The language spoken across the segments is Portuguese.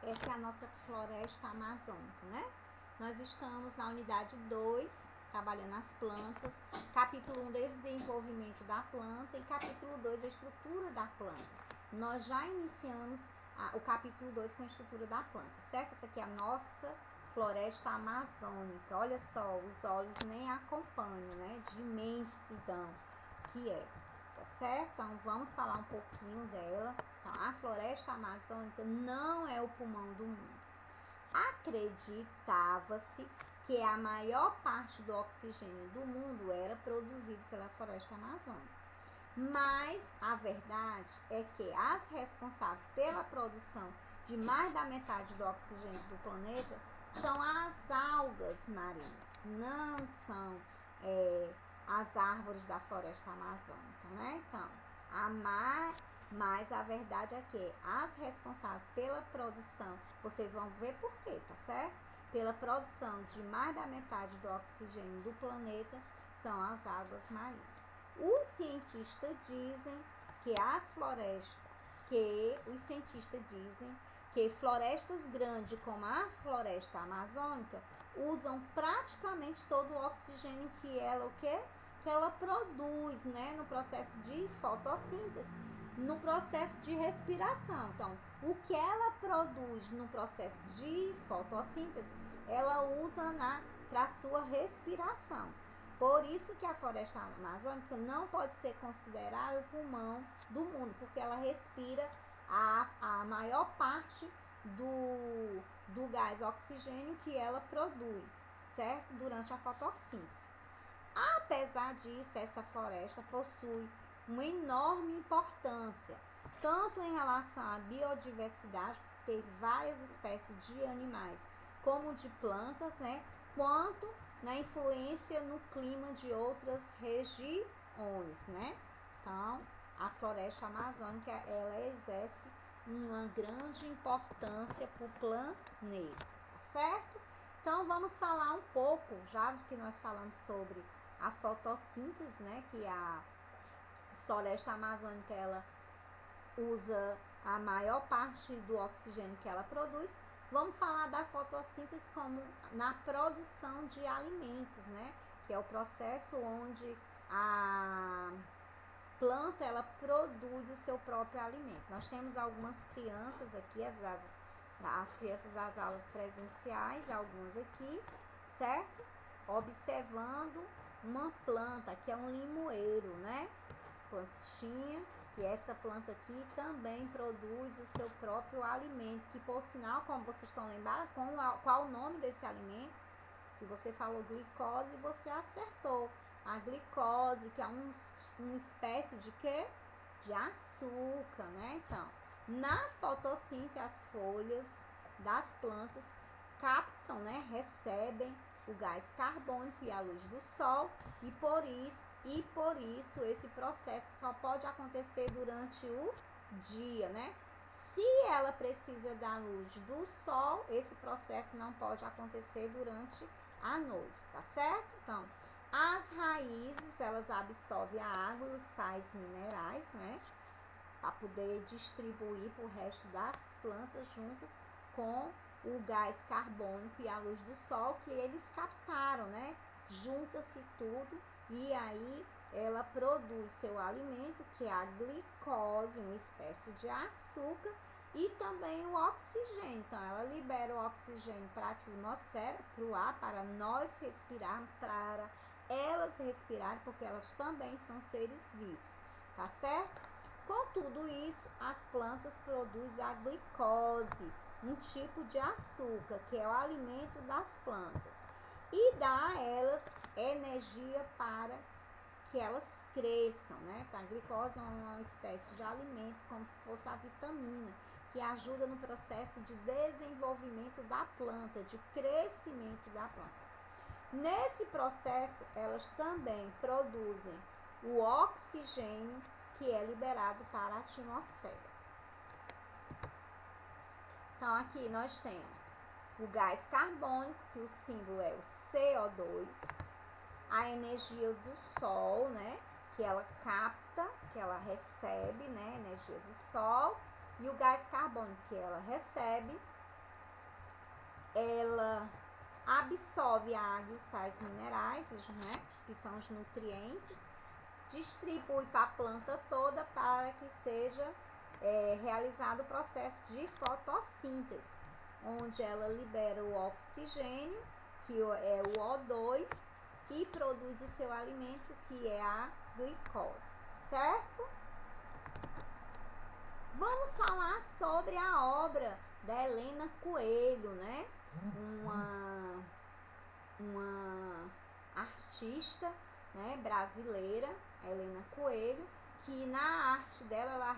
Essa é a nossa floresta amazônica, né? Nós estamos na unidade 2, trabalhando as plantas, capítulo 1, desenvolvimento da planta, e capítulo 2, a estrutura da planta. Nós já iniciamos o capítulo 2 com a estrutura da planta, certo? Essa aqui é a nossa floresta amazônica. Olha só, os olhos nem acompanham, né? De imensidão que é, tá certo? Então, vamos falar um pouquinho dela. Então, a floresta amazônica não é o pulmão do mundo. Acreditava-se que a maior parte do oxigênio do mundo era produzido pela floresta amazônica. Mas a verdade é que as responsáveis pela produção de mais da metade do oxigênio do planeta são as algas marinhas, não são as árvores da floresta amazônica, né? Então, mas a verdade é que as responsáveis pela produção, vocês vão ver por quê, tá certo? Pela produção de mais da metade do oxigênio do planeta são as algas marinhas. Os cientistas dizem que florestas grandes como a floresta amazônica usam praticamente todo o oxigênio que ela produz, né, no processo de fotossíntese, no processo de respiração. Então, o que ela produz no processo de fotossíntese, ela usa para sua respiração. Por isso que a floresta amazônica não pode ser considerada o pulmão do mundo, porque ela respira a maior parte do gás oxigênio que ela produz, certo? Durante a fotossíntese. Apesar disso, essa floresta possui uma enorme importância, tanto em relação à biodiversidade, ter várias espécies de animais, como de plantas, né? Quanto na influência no clima de outras regiões, né? Então, a floresta amazônica, ela exerce uma grande importância para o planeta, tá certo? Então, vamos falar um pouco, já que nós falamos sobre a fotossíntese, né? Que a floresta amazônica, ela usa a maior parte do oxigênio que ela produz. Vamos falar da fotossíntese como na produção de alimentos, né? Que é o processo onde a planta, ela produz o seu próprio alimento. Nós temos algumas crianças aqui, as crianças das aulas presenciais, algumas aqui, certo? Observando uma planta, que é um limoeiro, né? Plantinha, que essa planta aqui também produz o seu próprio alimento, que por sinal, como vocês estão lembrados, qual o nome desse alimento? Se você falou glicose, você acertou. A glicose, que é uma espécie de quê? De açúcar, né? Então, na fotossíntese, as folhas das plantas captam, né? Recebem o gás carbônico e a luz do sol, e por isso esse processo só pode acontecer durante o dia, né? Se ela precisa da luz do sol, esse processo não pode acontecer durante a noite, tá certo? Então, as raízes, elas absorvem a água e os sais minerais, né? Para poder distribuir para o resto das plantas junto com o gás carbônico e a luz do sol que eles captaram, né? Junta-se tudo e aí ela produz seu alimento, que é a glicose, uma espécie de açúcar, e também o oxigênio. Então, ela libera o oxigênio para a atmosfera, para o ar, para nós respirarmos, para elas respirarem, porque elas também são seres vivos, tá certo? Com tudo isso, as plantas produzem a glicose, um tipo de açúcar, que é o alimento das plantas, e dá a elas energia para que elas cresçam, né? A glicose é uma espécie de alimento, como se fosse a vitamina, que ajuda no processo de desenvolvimento da planta, de crescimento da planta. Nesse processo, elas também produzem o oxigênio, que é liberado para a atmosfera. Então, aqui nós temos o gás carbônico, que o símbolo é o CO2, a energia do sol, né, que ela capta, que ela recebe, né, energia do sol, e o gás carbônico que ela recebe, ela absorve a água e sais minerais, né, que são os nutrientes, distribui para a planta toda para que seja realizado o processo de fotossíntese, onde ela libera o oxigênio, que é o O2, e produz o seu alimento, que é a glicose, certo? Vamos falar sobre a obra da Helena Coelho, né? Uma artista, né, brasileira, Helena Coelho, que na arte dela ela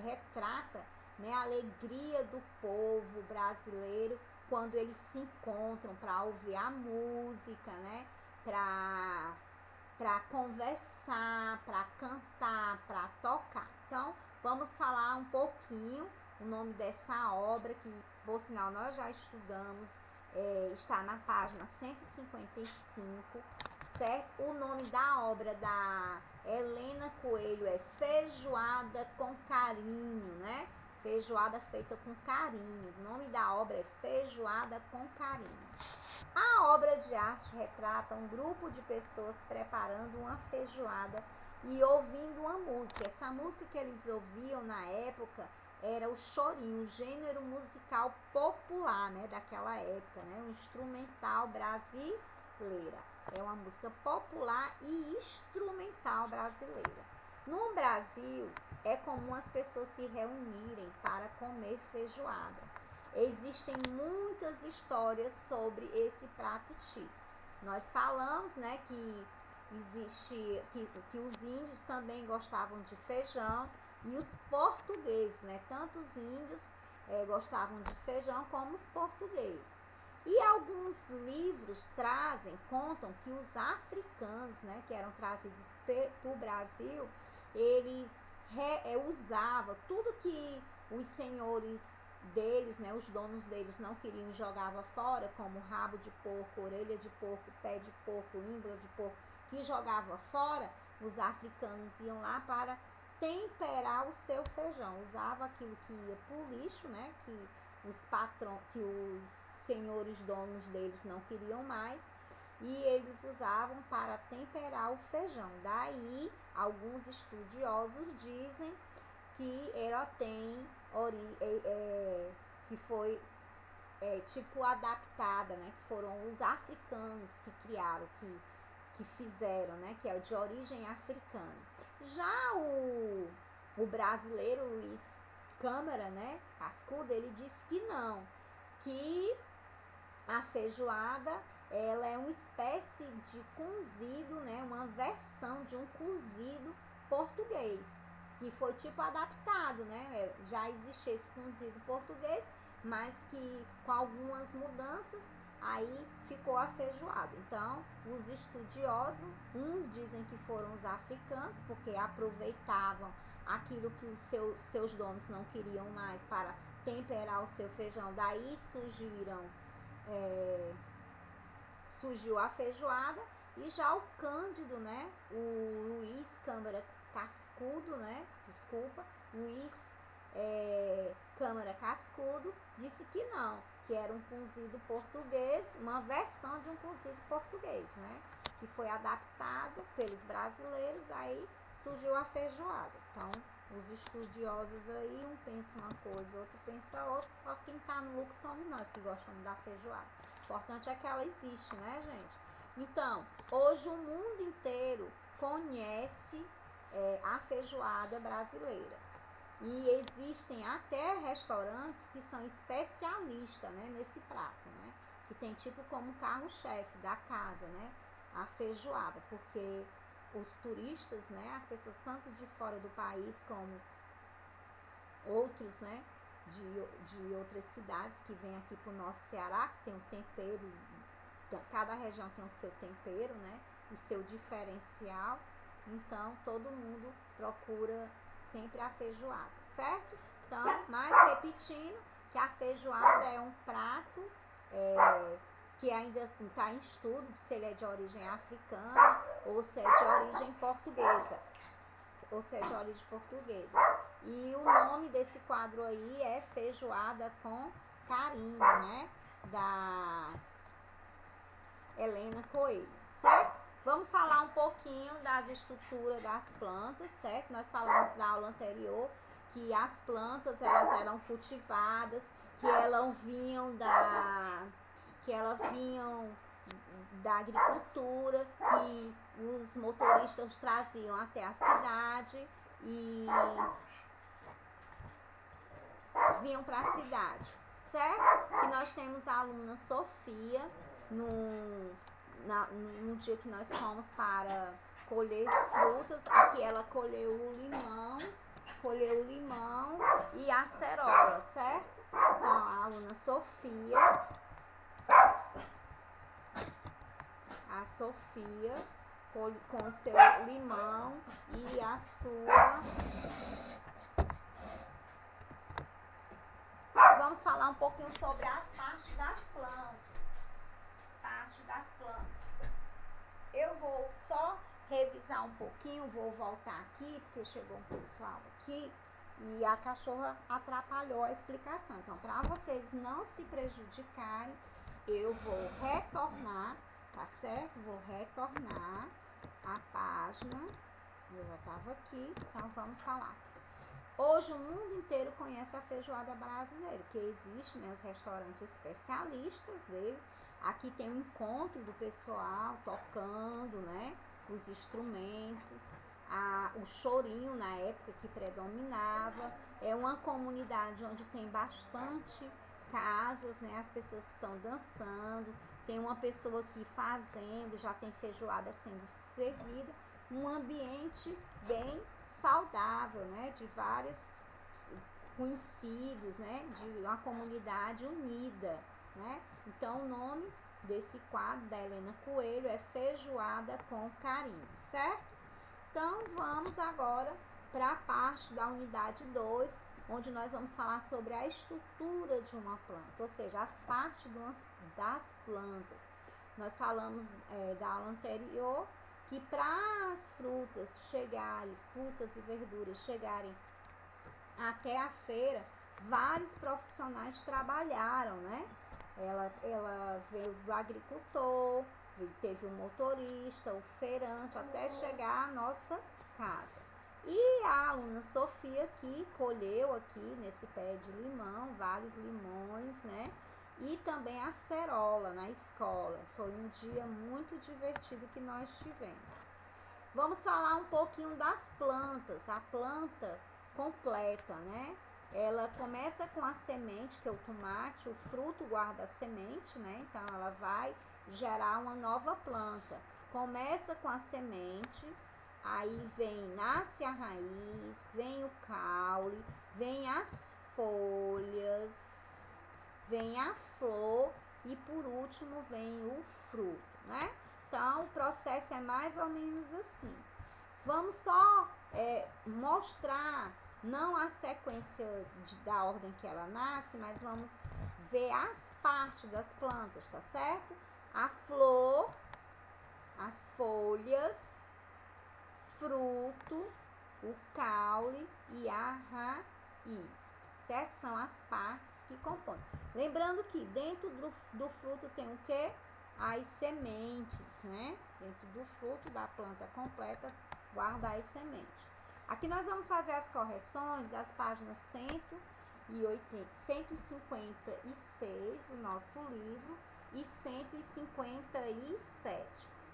retrata, né, a alegria do povo brasileiro quando eles se encontram para ouvir a música, né, para conversar, para cantar, para tocar. Então, vamos falar um pouquinho o nome dessa obra, que, por sinal, nós já estudamos, está na página 155, certo? O nome da obra da Helena Coelho é Feijoada com Carinho, né? Feijoada feita com carinho. O nome da obra é Feijoada com Carinho. A obra de arte retrata um grupo de pessoas preparando uma feijoada e ouvindo uma música. Essa música que eles ouviam na época era o chorinho, um gênero musical popular, né, daquela época, né, um instrumental brasileira. É uma música popular e instrumental brasileira. No Brasil, é comum as pessoas se reunirem para comer feijoada. Existem muitas histórias sobre esse prato típico. Nós falamos, né, que os índios também gostavam de feijão, e os portugueses, né, tanto os índios gostavam de feijão como os portugueses. E alguns livros contam que os africanos, né, que eram trazidos para o Brasil, eles usavam tudo que os senhores deles, né, os donos deles não queriam, jogava fora, como rabo de porco, orelha de porco, pé de porco, língua de porco, que jogava fora. Os africanos iam lá para temperar o seu feijão, usava aquilo que ia para o lixo, né, que os senhores donos deles não queriam mais, e eles usavam para temperar o feijão. Daí, alguns estudiosos dizem que ela tem que foi tipo adaptada, né, que foram os africanos que criaram, que fizeram, né, que é de origem africana. Já o brasileiro Luiz Câmara, né, Cascudo, ele disse que não, que a feijoada ela é uma espécie de cozido, né, uma versão de um cozido português, que foi tipo adaptado, né, já existia esse cozido português, mas que com algumas mudanças aí ficou a feijoada. Então, os estudiosos, uns dizem que foram os africanos, porque aproveitavam aquilo que os seus donos não queriam mais para temperar o seu feijão. Daí surgiu a feijoada. E já o Cândido, né, o Luiz Câmara Cascudo, né, Luiz Câmara Cascudo, disse que não, que era um cozido português, uma versão de um cozido português, né, que foi adaptado pelos brasileiros, aí surgiu a feijoada. Então, os estudiosos aí, um pensa uma coisa, outro pensa outra, só quem está no lucro somos nós que gostamos da feijoada. O importante é que ela existe, né, gente? Então, hoje o mundo inteiro conhece a feijoada brasileira. E existem até restaurantes que são especialistas, né, nesse prato, né? Que tem tipo como carro-chefe da casa, né? A feijoada, porque os turistas, né, as pessoas tanto de fora do país como outros, né, de outras cidades que vêm aqui para o nosso Ceará, que tem um tempero, cada região tem o seu tempero, né, o seu diferencial. Então, todo mundo procura sempre a feijoada, certo? Então, mas repetindo, que a feijoada é um prato que ainda está em estudo, se ele é de origem africana ou se é de origem portuguesa. E o nome desse quadro aí é Feijoada com Carinho, né? da Helena Coelho, certo? Vamos falar um pouquinho das estruturas das plantas, certo? Nós falamos na aula anterior que as plantas elas eram cultivadas, que elas vinham da agricultura, que os motoristas traziam até a cidade e vinham para a cidade, certo? Que nós temos a aluna Sofia no dia que nós fomos para colher frutas. Aqui ela colheu o limão e a acerola, certo? Então a aluna Sofia, com o seu limão e a sua. Vamos falar um pouquinho sobre as partes das plantas. Eu vou só revisar um pouquinho, vou voltar aqui, porque chegou um pessoal aqui e a cachorra atrapalhou a explicação. Então, para vocês não se prejudicarem, eu vou retornar, tá certo? Vou retornar a página. Eu já estava aqui, então vamos falar. Hoje o mundo inteiro conhece a feijoada brasileira, que existe, né, os restaurantes especialistas dele. Aqui tem um encontro do pessoal tocando, né, os instrumentos, o chorinho na época que predominava. É uma comunidade onde tem bastante casas, né, as pessoas estão dançando, tem uma pessoa aqui fazendo, já tem feijoada sendo servida, um ambiente bem saudável, né, de vários conhecidos, né, de uma comunidade unida, né. Então o nome desse quadro da Helena Coelho é Feijoada com Carinho, certo? Então vamos agora para a parte da unidade 2, onde nós vamos falar sobre a estrutura de uma planta, ou seja, as partes das plantas. Nós falamos da aula anterior que para as frutas e verduras chegarem até a feira, vários profissionais trabalharam, né? Ela veio do agricultor, teve o motorista, o feirante, até chegar à nossa casa. E a aluna Sofia aqui colheu aqui nesse pé de limão, vários limões, né? E também a acerola na escola. Foi um dia muito divertido que nós tivemos. Vamos falar um pouquinho das plantas, a planta completa, né? Ela começa com a semente, que é o tomate, o fruto guarda a semente, né? Então ela vai gerar uma nova planta. Começa com a semente, aí nasce a raiz, vem o caule, vem as folhas, vem a flor e por último vem o fruto, né? Então o processo é mais ou menos assim. Vamos só mostrar, não a sequência da ordem que ela nasce, mas vamos ver as partes das plantas, tá certo? A flor, as folhas, fruto, o caule e a raiz, certo? São as partes que compõem. Lembrando que dentro do fruto tem o quê? As sementes, né? Dentro do fruto da planta completa, guarda as sementes. Aqui nós vamos fazer as correções das páginas 156 do nosso livro e 157.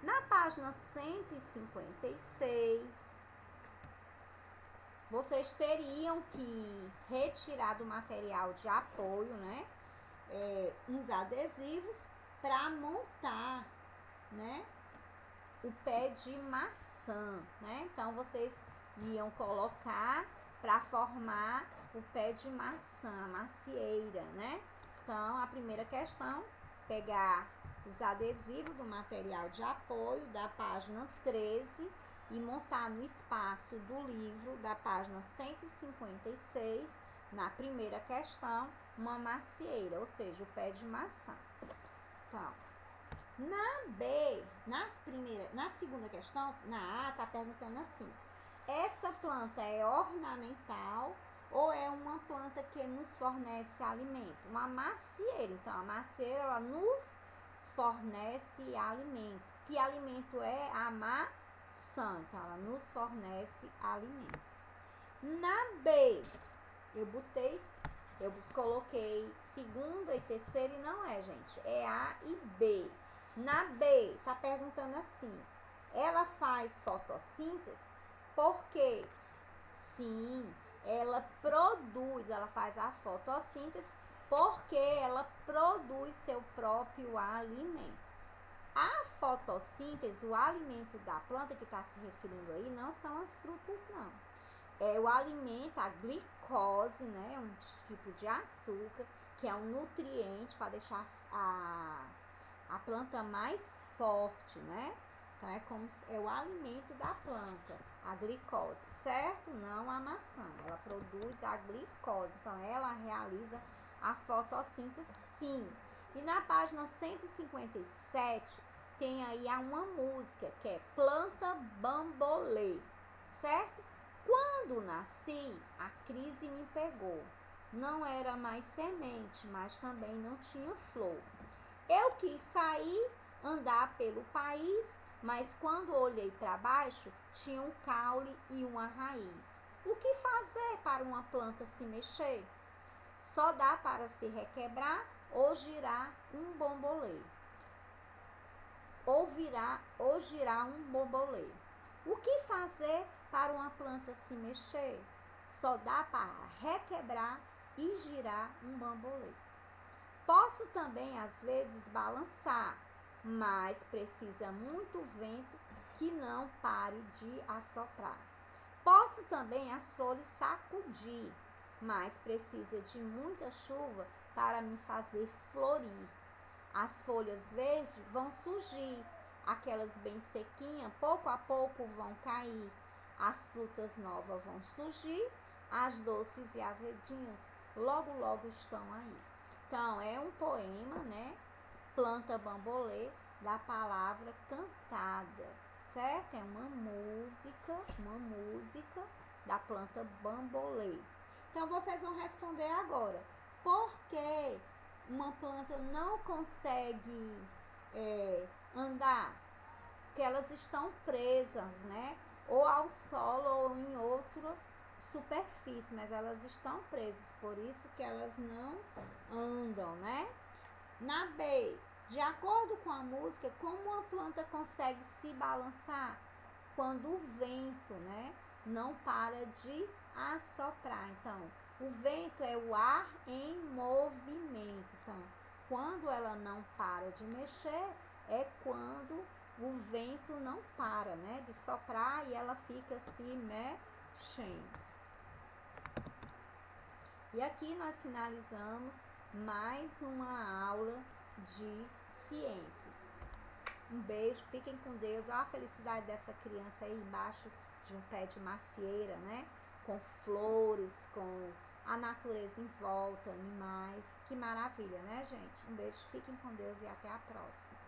Na página 156, vocês teriam que retirar do material de apoio, né, uns adesivos para montar, né, o pé de maçã, né? Então vocês iam colocar para formar o pé de maçã, a macieira, né? Então a primeira questão, pegar os adesivos do material de apoio da página 13 e montar no espaço do livro da página 156, na primeira questão, uma macieira, ou seja, o pé de maçã. Então, na segunda questão, na A, está perguntando assim: essa planta é ornamental ou é uma planta que nos fornece alimento? Uma macieira. Então, a macieira, ela nos fornece alimento. Que alimento é? A maçã. Então, ela nos fornece alimentos. Na B, eu coloquei segunda e terceira e não é, gente. É A e B. Na B, tá perguntando assim, ela faz fotossíntese? Por quê? Sim, ela faz a fotossíntese porque ela produz seu próprio alimento. A fotossíntese, o alimento da planta que está se referindo aí, não são as frutas, não. É o alimento, a glicose, né? Um tipo de açúcar, que é um nutriente para deixar a planta mais forte, né? Então, é o alimento da planta, a glicose, certo? Não a maçã. Ela produz a glicose, então ela realiza a fotossíntese, sim. E na página 157 tem aí uma música que é Planta Bambolê, certo? Quando nasci, a crise me pegou. Não era mais semente, mas também não tinha flor. Eu quis sair, andar pelo país, mas quando olhei para baixo, tinha um caule e uma raiz. O que fazer para uma planta se mexer? Só dá para se requebrar ou girar um bambolê. Ou girar um bambolê. O que fazer para uma planta se mexer? Só dá para requebrar e girar um bambolê. Posso também, às vezes, balançar, mas precisa muito vento que não pare de assoprar. Posso também as flores sacudir, mas precisa de muita chuva para me fazer florir. As folhas verdes vão surgir, aquelas bem sequinhas, pouco a pouco vão cair. As frutas novas vão surgir, as doces e as redinhas logo, logo estão aí. Então, é um poema, né? Planta Bambolê, da palavra cantada, certo? É uma música da planta Bambolê. Então, vocês vão responder agora. Por que uma planta não consegue andar? Porque elas estão presas, né? Ou ao solo ou em outra superfície, mas elas estão presas, por isso que elas não andam, né? Na B, de acordo com a música, como uma planta consegue se balançar? Quando o vento, né, não para de assoprar. Então, o vento é o ar em movimento. Então, quando ela não para de mexer, é quando o vento não para, né, de soprar e ela fica se mexendo. E aqui nós finalizamos mais uma aula de ciências. Um beijo, fiquem com Deus. Olha a felicidade dessa criança aí embaixo de um pé de macieira, né? Com flores, com a natureza em volta, animais. Que maravilha, né, gente? Um beijo, fiquem com Deus e até a próxima.